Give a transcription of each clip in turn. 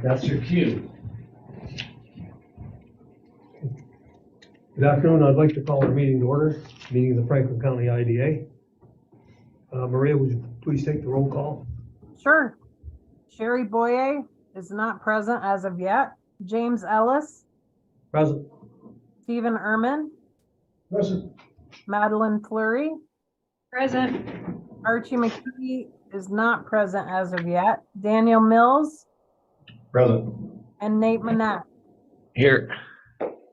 That's your cue. Good afternoon. I'd like to call our meeting to order, meeting of the Franklin County IDA. Maria, would you please take the roll call? Sure. Sherry Boye is not present as of yet. James Ellis, Present. Stephen Ehrman, Present. Madeline Fleury, Present. Archie McKee is not present as of yet. Daniel Mills Present. and Nate Manette. Here.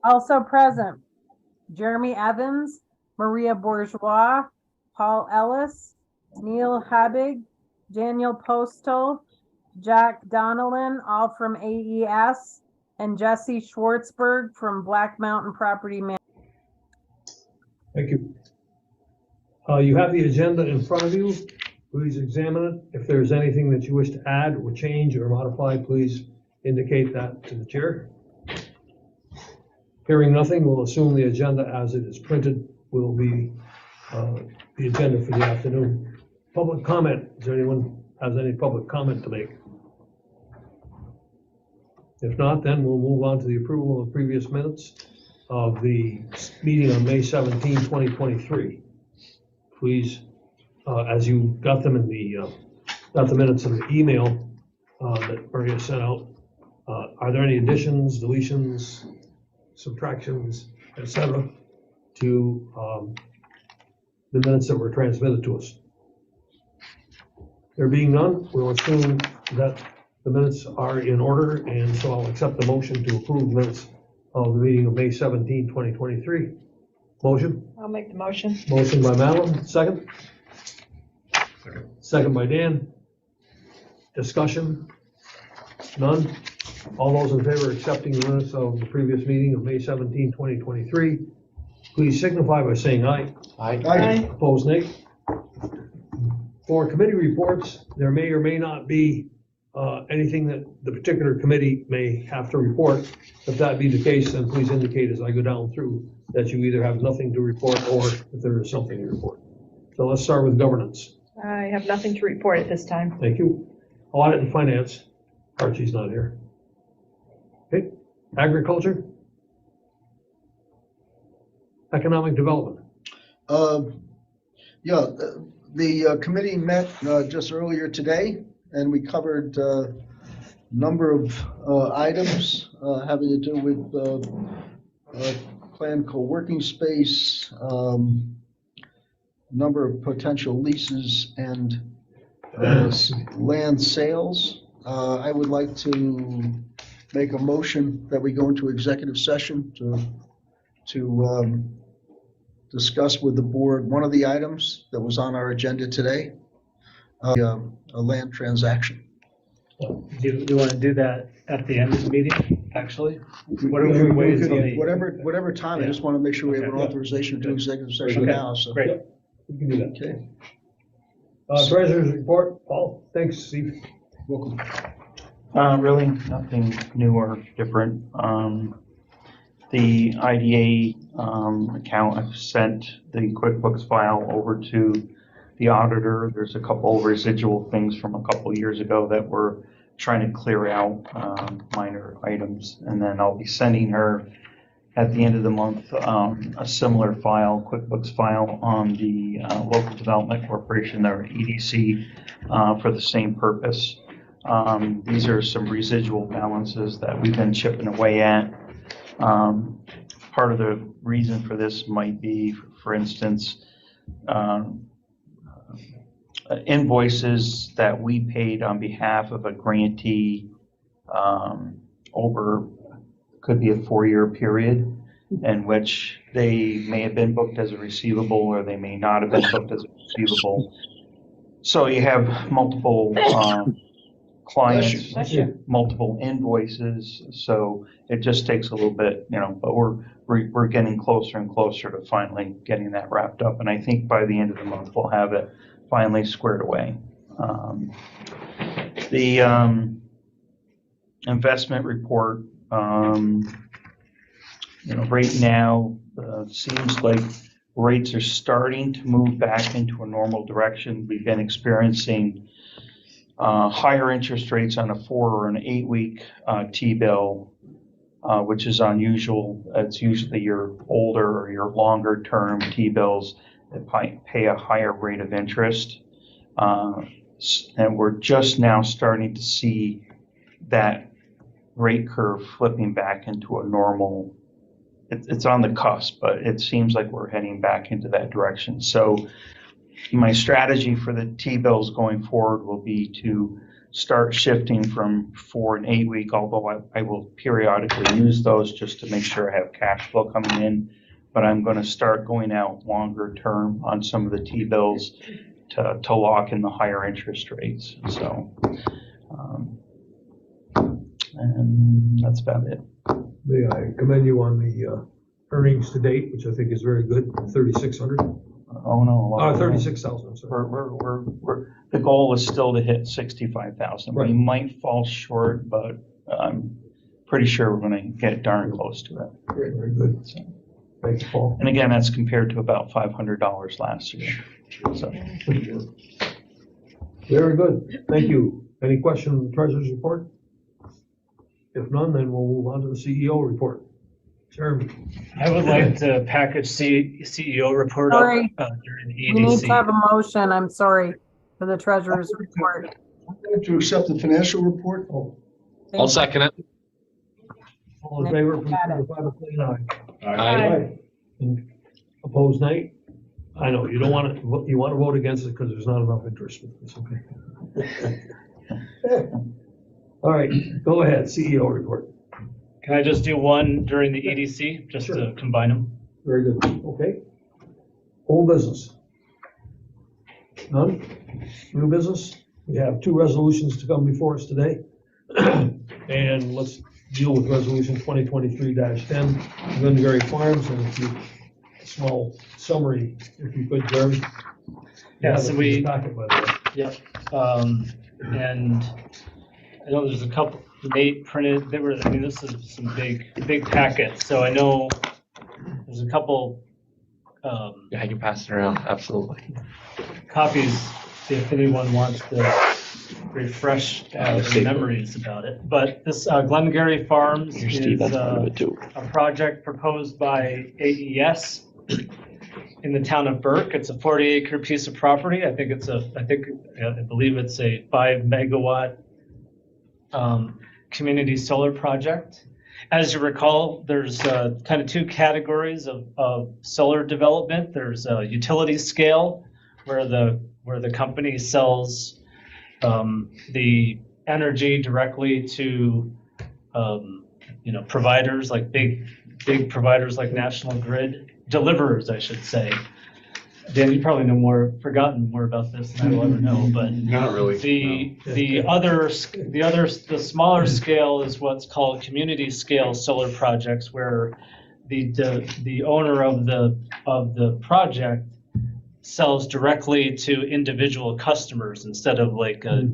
Also present, Jeremy Evans, Maria Bourgeois, Paul Ellis, Neil Habig, Daniel Postal, Jack Donnellan, all from AES, and Jesse Schwartzberg from Black Mountain Property Management. Thank you. You have the agenda in front of you. Please examine it. If there's anything that you wish to add or change or modify, please indicate that to the chair. Hearing nothing, we'll assume the agenda as it is printed will be the agenda for the afternoon. Public comment. Is there anyone has any public comment to make? If not, then we'll move on to the approval of previous minutes of the meeting on May 17, 2023. Please, as you got them in got the minutes in the email that Maria sent out, are there any additions, deletions, subtractions, etc., to the minutes that were transmitted to us? There being none, we'll assume that the minutes are in order, and so I'll accept the motion to approve minutes of the meeting of May 17, 2023. Motion? I'll make the motion. Motion by Madeline, second? Second by Dan. Discussion? None? All those in favor of accepting the minutes of the previous meeting of May 17, 2023, please signify by saying aye. Aye. Opposed, nay? For committee reports, there may or may not be anything that the particular committee may have to report. If that be the case, then please indicate as I go down through that you either have nothing to report or if there is something to report. So let's start with governance. I have nothing to report at this time. Thank you. Audit and finance. Archie's not here. Okay. Agriculture. Economic development. Yeah, the committee met just earlier today, and we covered a number of items having to do with planned co-working space, number of potential leases, and land sales. I would like to make a motion that we go into executive session to discuss with the board one of the items that was on our agenda today, a land transaction. Do you want to do that at the end of the meeting, actually? What are we waiting until the... Whatever time, I just want to make sure we have an authorization to do executive session now, so. Great. We can do that. Okay. Treasurer's report. Paul. Thanks, Steve. Welcome. Really nothing new or different. The IDA account, I've sent the QuickBooks file over to the auditor. There's a couple residual things from a couple years ago that we're trying to clear out, minor items. And then I'll be sending her at the end of the month a similar file, QuickBooks file on the Local Development Corporation, their EDC, for the same purpose. These are some residual balances that we've been chipping away at. Part of the reason for this might be, for instance, invoices that we paid on behalf of a grantee over, could be a 4-year period, in which they may have been booked as a receivable or they may not have been booked as a receivable. So you have multiple clients, multiple invoices, so it just takes a little bit, but we're getting closer and closer to finally getting that wrapped up, and I think by the end of the month we'll have it finally squared away. The investment report, right now seems like rates are starting to move back into a normal direction. We've been experiencing higher interest rates on a 4 or an 8-week T-bill, which is unusual. It's usually your older or your longer term T-bills that pay a higher rate of interest. And we're just now starting to see that rate curve flipping back into a normal. It's on the cusp, but it seems like we're heading back into that direction. So my strategy for the T-bills going forward will be to start shifting from 4 and 8 week, although I will periodically use those just to make sure I have cash flow coming in. But I'm going to start going out longer term on some of the T-bills to lock in the higher interest rates. So, and that's about it. May I commend you on the earnings to date, which I think is very good, 3,600. Oh no. 36,000, I'm sorry. We're the goal is still to hit 65,000. Right. We might fall short, but I'm pretty sure we're going to get darn close to it. Very, very good. So, Thanks, Paul. and again, that's compared to about $500 last year. So, Very good. Thank you. Any question on the treasurer's report? If none, then we'll move on to the CEO report. Jeremy. I would like to package CEO report up Sorry. during the You need to EDC. have a motion, I'm sorry, for the treasurer's report. To accept the financial report? Oh, I'll second it. all in favor, please signify by saying aye. Aye. And opposed, nay? I know, you don't want to, you want to vote against it because there's not enough interest, but it's okay. All right, go ahead, CEO report. Can I just do one during the EDC, just to combine them? Very good, okay. Old business? None? New business? We have 2 resolutions to come before us today. And let's deal with resolution 2023-10, Glengarry Farms, and if you, a small summary, if you could, Jeremy. Yeah, so we, Packet, by the way. yep. And I know there's a couple, Nate printed, this is some big packets, so I know there's a couple Yeah, I can pass it around, absolutely. copies if anyone wants to refresh their memories about it. But this Glengarry Farms Here, is Steve, that's part of it too. a project proposed by AES in the town of Burke. It's a 40-acre piece of property. I believe it's a 5 megawatt community solar project. As you recall, there's kind of 2 categories of solar development. There's a utility scale, where the company sells the energy directly to providers like big providers like National Grid, deliverers, I should say. Dan, you probably know forgotten more about this than I will ever know, but Not really. the smaller scale is what's called community scale solar projects, where the owner of the project sells directly to individual customers instead of like a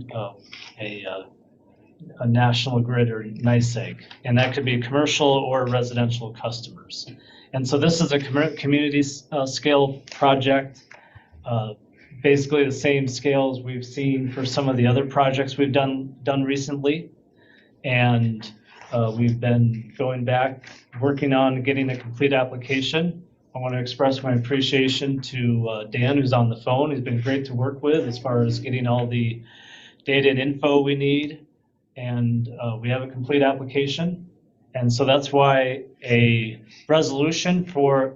National Grid or NYSEG, and that could be commercial or residential customers. And so this is a community scale project, basically the same scale as we've seen for some of the other projects we've done recently. And we've been going back, working on getting a complete application. I want to express my appreciation to Dan, who's on the phone. He's been great to work with as far as getting all the data and info we need. And we have a complete application. And so that's why a resolution for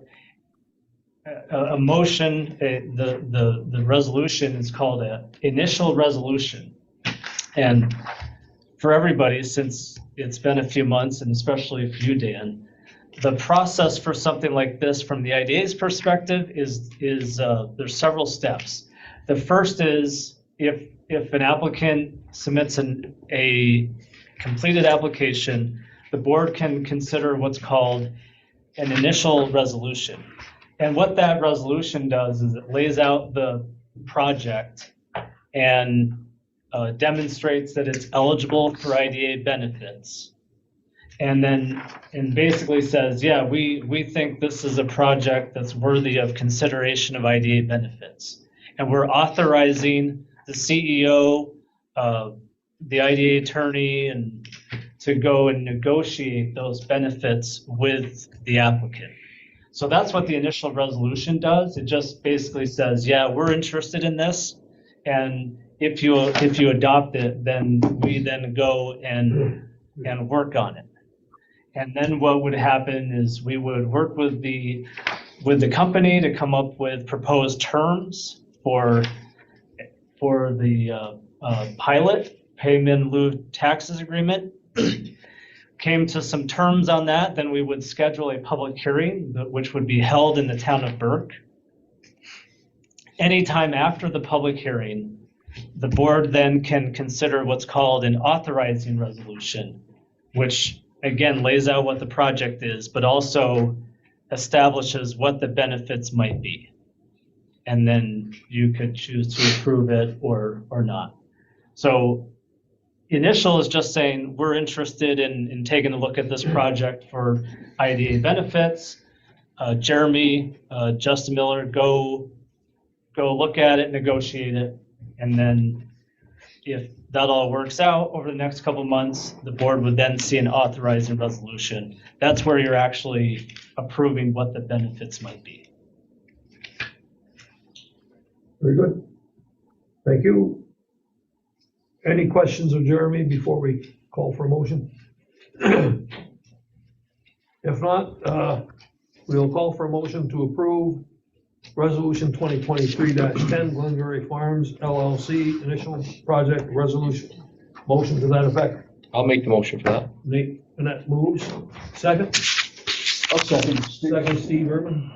a motion, the resolution is called an initial resolution. And for everybody, since it's been a few months, and especially for you, Dan, the process for something like this from the IDA's perspective is there's several steps. The first is if an applicant submits a completed application, the board can consider what's called an initial resolution. And what that resolution does is it lays out the project and demonstrates that it's eligible for IDA benefits. And basically says, yeah, we think this is a project that's worthy of consideration of IDA benefits. And we're authorizing the CEO the IDA attorney and to go and negotiate those benefits with the applicant. So that's what the initial resolution does. It just basically says, yeah, we're interested in this. And if you adopt it, then we then go and work on it. And then what would happen is we would work with the company to come up with proposed terms for the pilot payment in lieu of taxes agreement. Came to some terms on that, then we would schedule a public hearing, which would be held in the town of Burke. Anytime after the public hearing, the board then can consider what's called an authorizing resolution, which again lays out what the project is, but also establishes what the benefits might be. And then you could choose to approve it or not. So initial is just saying we're interested in taking a look at this project for IDA benefits. Jeremy, Justin Miller, go look at it, negotiate it, and then if that all works out over the next couple of months, the board would then see an authorizing resolution. That's where you're actually approving what the benefits might be. Very good. Thank you. Any questions of Jeremy before we call for a motion? If not, we'll call for a motion to approve Resolution 2023-10 Glengarry Farms LLC Initial Project Resolution. Motion to that effect. I'll make the motion for that. Nate, Annette moves. Second? I'll second. Steve. Second, Steve Urban.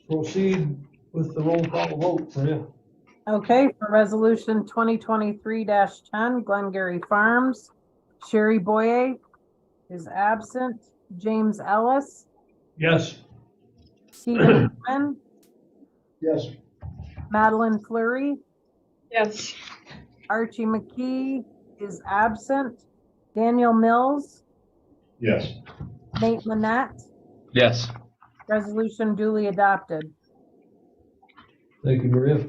Proceed with the roll call vote. Maria? Okay, for resolution 2023-10 Glengarry Farms, Sherry Boye is absent. James Ellis, Yes. Stephen Quinn, Yes. Madeline Fleury, Yes. Archie McKee is absent. Daniel Mills, Yes. Nate Manette, Yes. resolution duly adopted. Thank you, Maria.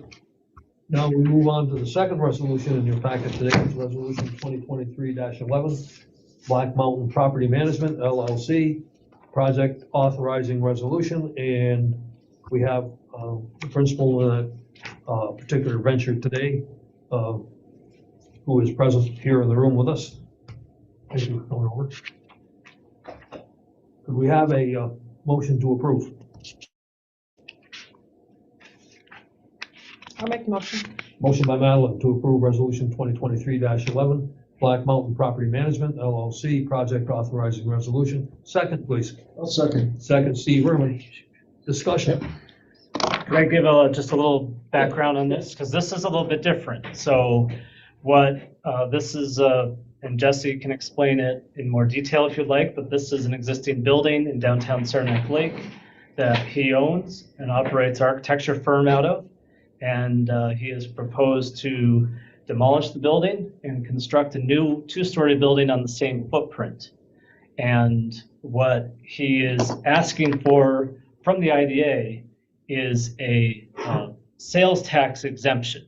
Now we move on to the second resolution in your packet today. It's Resolution 2023-11, Black Mountain Property Management LLC, Project Authorizing Resolution. And we have the principal in that particular venture today, who is present here in the room with us. Thank you for coming over. Could we have a motion to approve? I'll make the motion. Motion by Madeline to approve Resolution 2023-11, Black Mountain Property Management LLC, Project Authorizing Resolution. Second, please. I'll second. Second, Steve Irwin. Discussion. Can I give just a little background on this? Because this is a little bit different. So what this is, and Jesse can explain it in more detail if you'd like, but this is an existing building in downtown Saranac Lake that he owns and operates an architecture firm out of. And he has proposed to demolish the building and construct a new two-story building on the same footprint. And what he is asking for from the IDA is a sales tax exemption.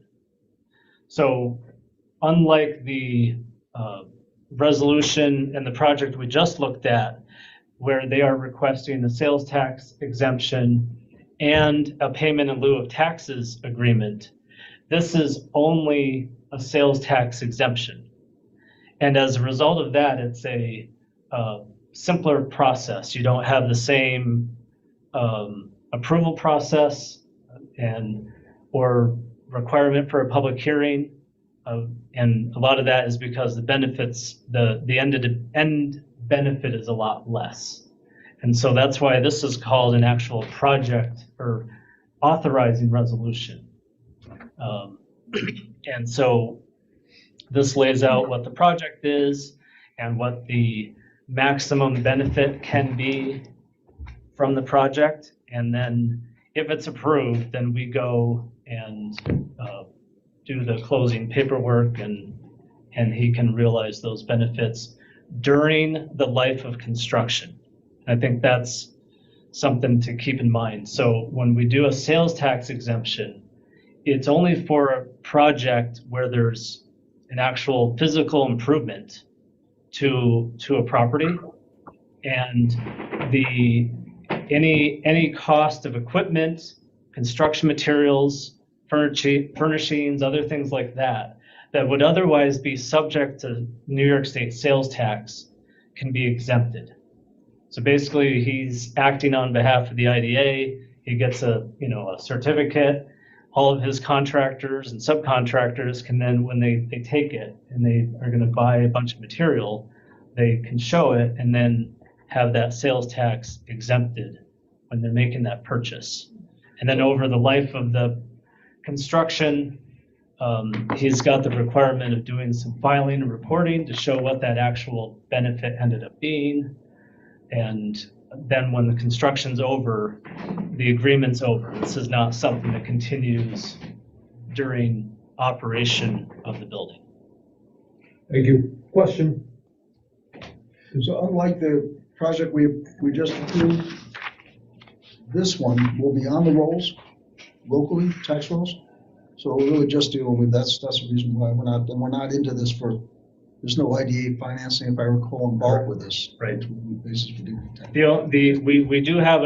So unlike the resolution and the project we just looked at, where they are requesting a sales tax exemption and a payment in lieu of taxes agreement, this is only a sales tax exemption. And as a result of that, it's a simpler process. You don't have the same approval process or requirement for a public hearing. And a lot of that is because the benefits, the end benefit is a lot less. And so that's why this is called an actual project or authorizing resolution. And so this lays out what the project is and what the maximum benefit can be from the project. And then if it's approved, then we go and do the closing paperwork and he can realize those benefits during the life of construction. I think that's something to keep in mind. So when we do a sales tax exemption, it's only for a project where there's an actual physical improvement to a property, and any cost of equipment, construction materials, furnishings, other things like that would otherwise be subject to New York State sales tax can be exempted. So basically, he's acting on behalf of the IDA. He gets a certificate. All of his contractors and subcontractors can then, when they take it and they are going to buy a bunch of material, they can show it and then have that sales tax exempted when they're making that purchase. And then over the life of the construction, he's got the requirement of doing some filing and reporting to show what that actual benefit ended up being. And then when the construction's over, the agreement's over. This is not something that continues during operation of the building. Thank you. Question? So unlike the project we just approved, this one will be on the rolls, locally, tax rolls. So we're really just dealing with, that's the reason why we're not into this there's no IDA financing, if I recall, involved with this. Right. Basis for doing tax. We do have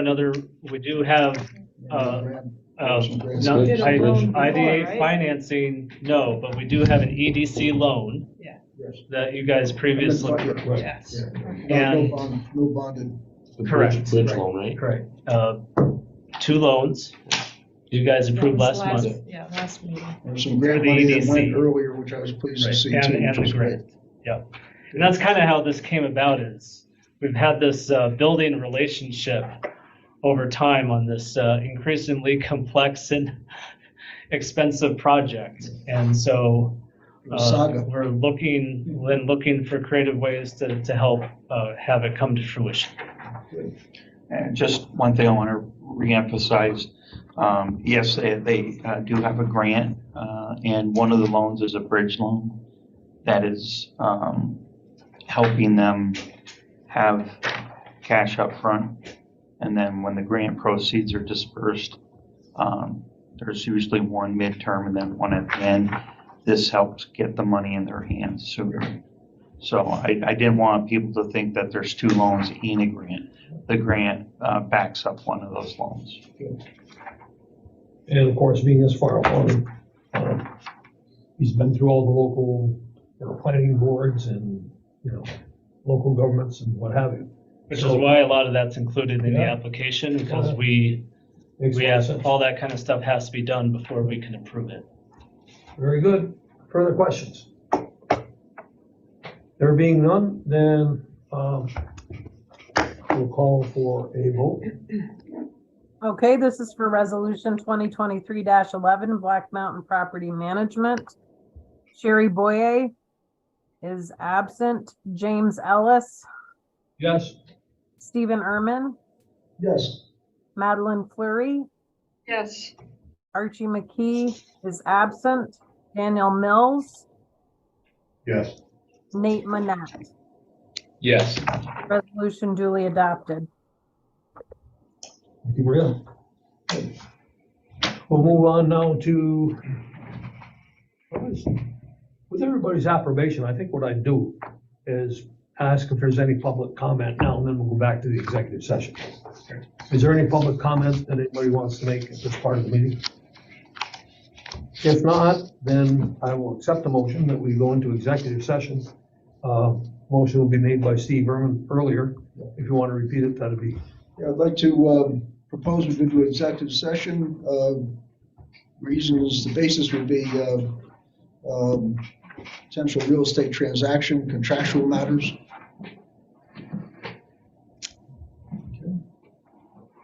Some did a loan before, IDA right? financing, no, but we do have an EDC loan Yeah. Yes. that you guys previously. Right. Yes. And- No bonded. The Correct. Bridge loan, right? Correct. 2 loans you guys approved That was last month. Yeah, last meeting. There's some grant For the money that EDC. went earlier, which I was pleased to Right, see and too. and which the was great. grant, yeah. And that's kind of how this came about is we've had this building relationship over time on this increasingly complex and expensive project. And so Saga. we're looking for creative ways to help have it come to fruition. And just one thing I want to reemphasize, yes, they do have a grant, and one of the loans is a bridge loan that is helping them have cash up front. And then when the grant proceeds are dispersed, there's usually one midterm and then one at the end. This helps get the money in their hands sooner. So I didn't want people to think that there's 2 loans in a grant. The grant backs up one of those loans. And of course, being as far along, he's been through all the local planning boards and, local governments and what have you. Which is So- why a lot of that's included in the Yeah. application, because Yeah. we Makes a lot of have, sense. all that kind of stuff has to be done before we can approve it. Very good. Further questions? There being none, then we'll call for a vote. Okay, this is for resolution 2023-11, Black Mountain Property Management. Sherry Boye is absent. James Ellis, Yes? Stephen Ehrman, Yes. Madeline Fleury, Yes. Archie McKee is absent. Daniel Mills, Yes. Nate Manette. Yes. Resolution duly adopted. Thank you, Maria. We'll move on now to, with everybody's approbation, I think what I'd do is ask if there's any public comment now, and then we'll go back to the executive session. Is there any public comment that anybody wants to make at this part of the meeting? If not, then I will accept the motion that we go into executive session. Motion will be made by Steve Ehrman earlier. If you want to repeat it, that'd be. Yeah, I'd like to propose we go to executive session. Reason is the basis would be potential real estate transaction, contractual matters.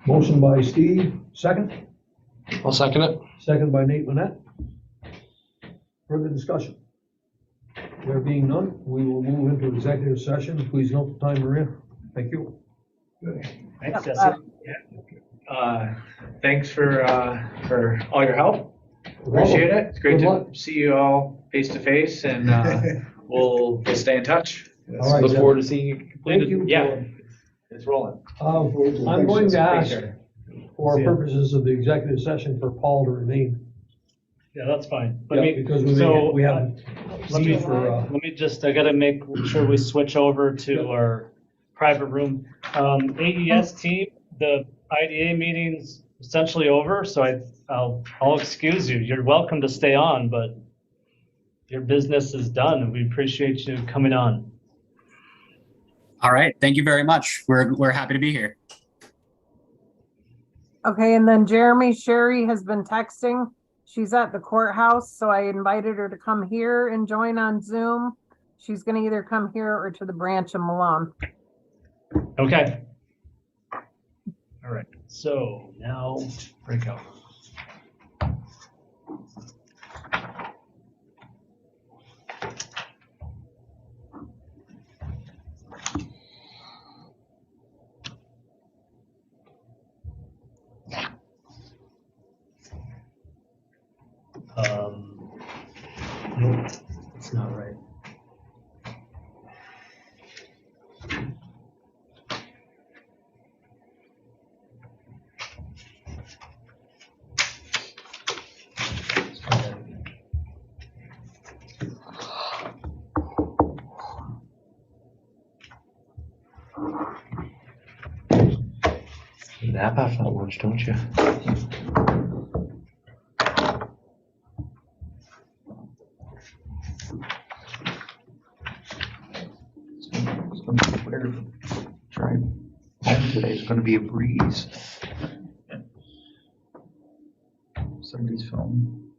Motion by Steve, second. I'll second it. Second by Nate Manette. Further discussion? There being none, we will move into executive session. Please note the time, Maria. Thank you. Thanks, Jesse. Thanks for all your help. Appreciate it. It's great Good to luck. see you all face to face, and we'll stay in touch. All right, Look Jeff. forward to seeing you completed. Thank you. Yeah, it's rolling. I'm going to Thanks, ask, sir. for See ya. purposes of the executive session, for Paul to remain. Yeah, that's fine. Yeah, because we so, have Let me, I gotta make sure we switch over to our private room. AES team, the IDA meeting's essentially over, so I'll excuse you. You're welcome to stay on, but your business is done, and we appreciate you coming on. All right. Thank you very much. We're happy to be here. Okay, and then Jeremy, Sherry has been texting. She's at the courthouse, so I invited her to come here and join on Zoom. She's gonna either come here or to the branch in Malone. Okay. All right, so now breakout. Nope, it's not right. Nap after lunch, don't you? It's gonna be weird. Trying home today is gonna be a breeze. Somebody's phone.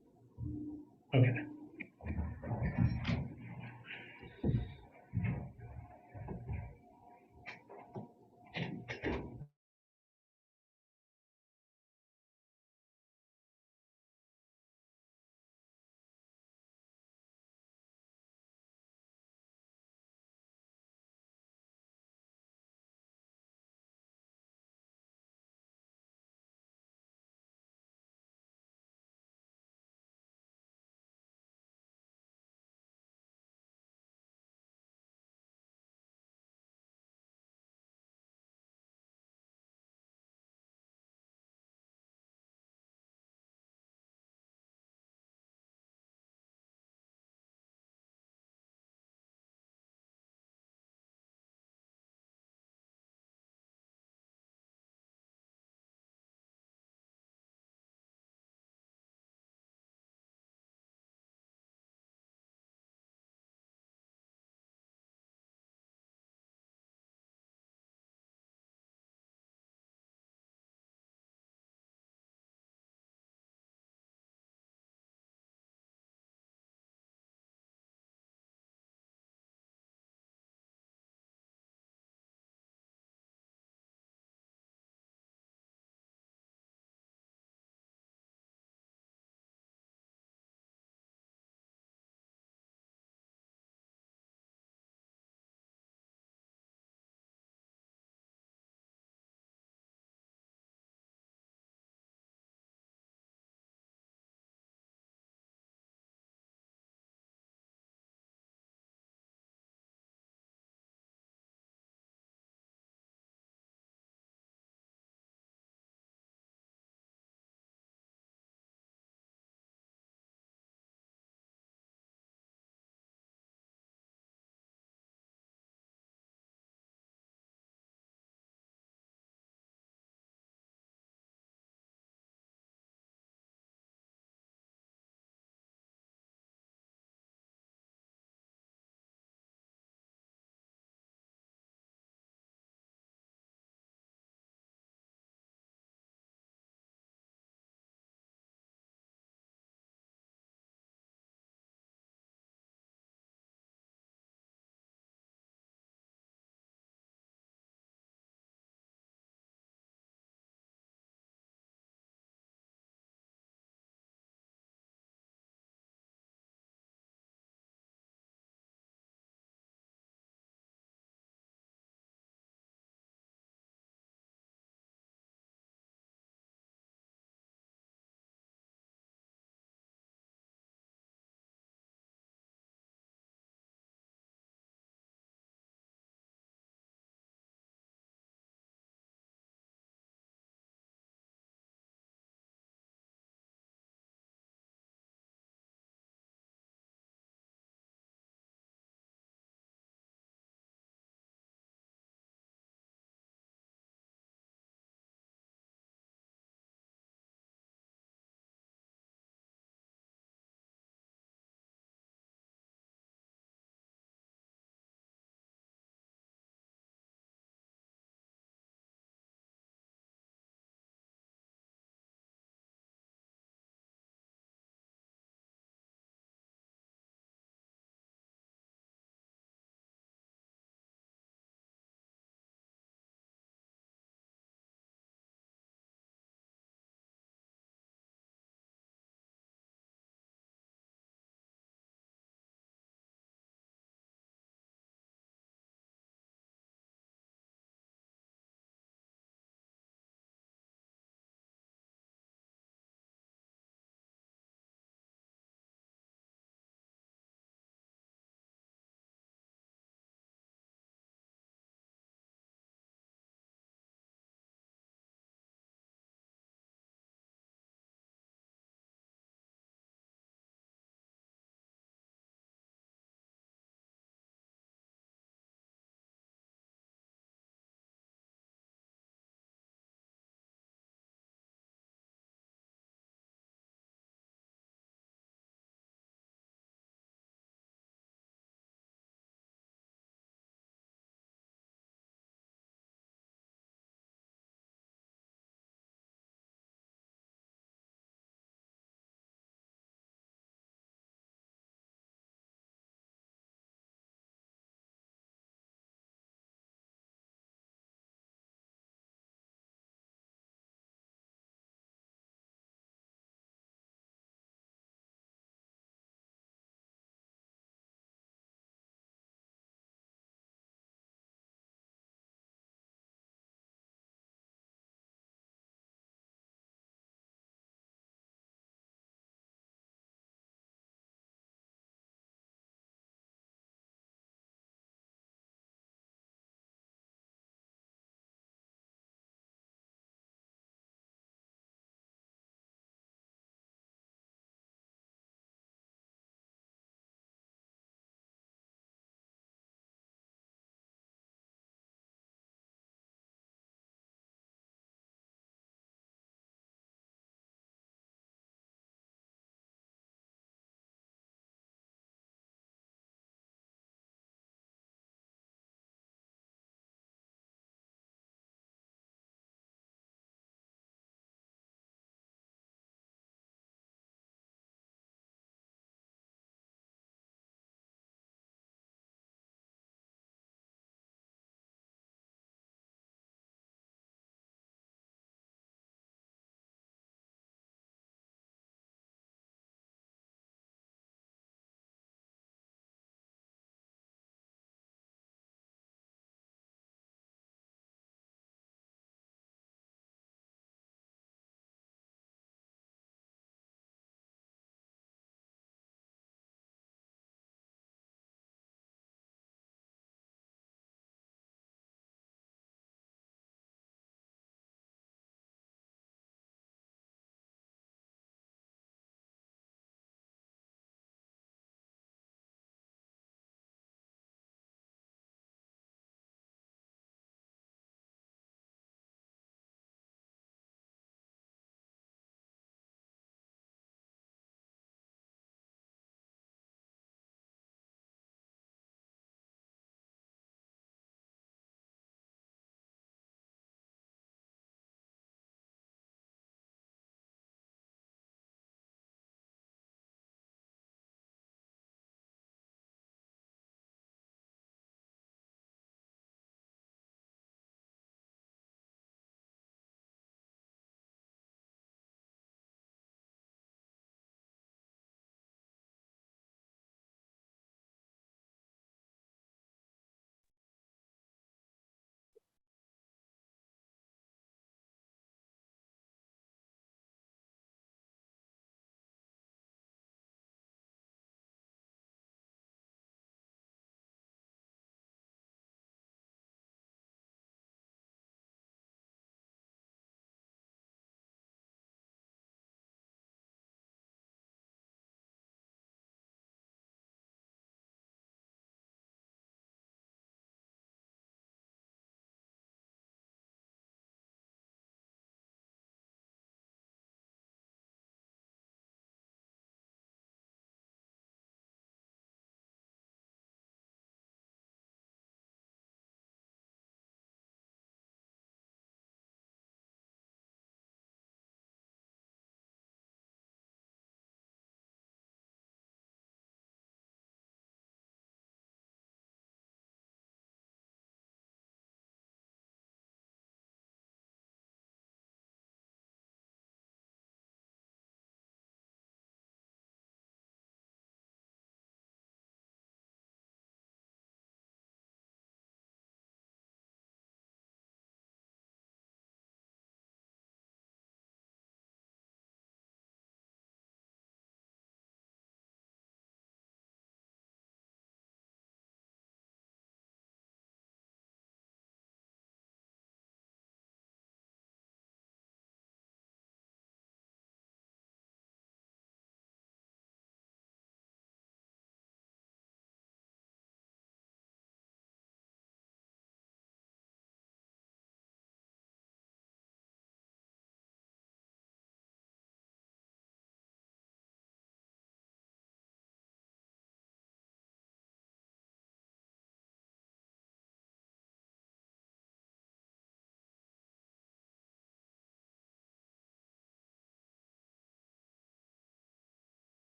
Okay.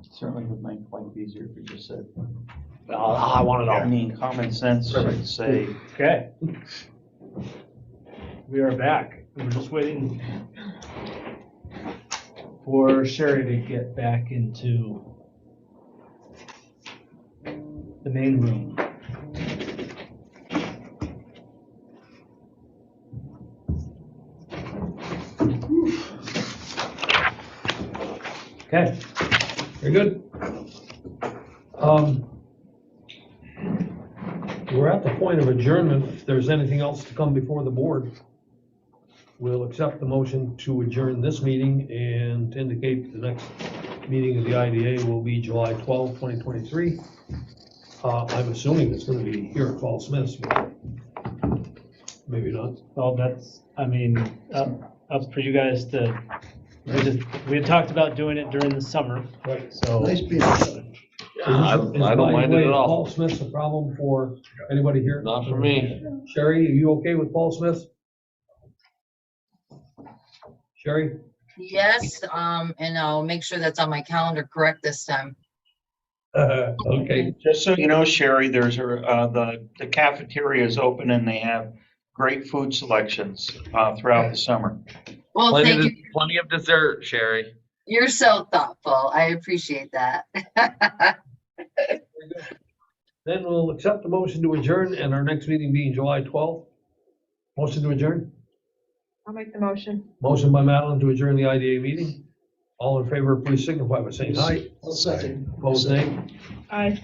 Certainly would make life easier if you just said. I want it I all. mean, common sense should say, Okay. We are back. We're just waiting for Sherry to get back into the main room. Okay. Very good. We're at the point of adjournment. If there's anything else to come before the board, we'll accept the motion to adjourn this meeting and to indicate the next meeting of the IDA will be July 12, 2023. I'm assuming it's going to be here at Paul Smith's, but maybe not. Well, that's, I mean, up for you guys to, we had talked about doing it during the summer, Right. so. Nice being together. I don't mind it at all. Paul Smith's a problem for anybody here? Not for me. Sherry, are you okay with Paul Smith? Sherry? Yes, and I'll make sure that's on my calendar correct this time. Okay. just so you know, Sherry, there's the cafeteria is open and they have great food selections throughout the summer. Well, thank you. Plenty of dessert, Sherry. You're so thoughtful. I appreciate that. Then we'll accept the motion to adjourn and our next meeting being July 12th. Motion to adjourn? I'll make the motion. Motion by Madeline to adjourn the IDA meeting. All in favor, please signify by saying aye. I'll second. Opposed, nay. Aye.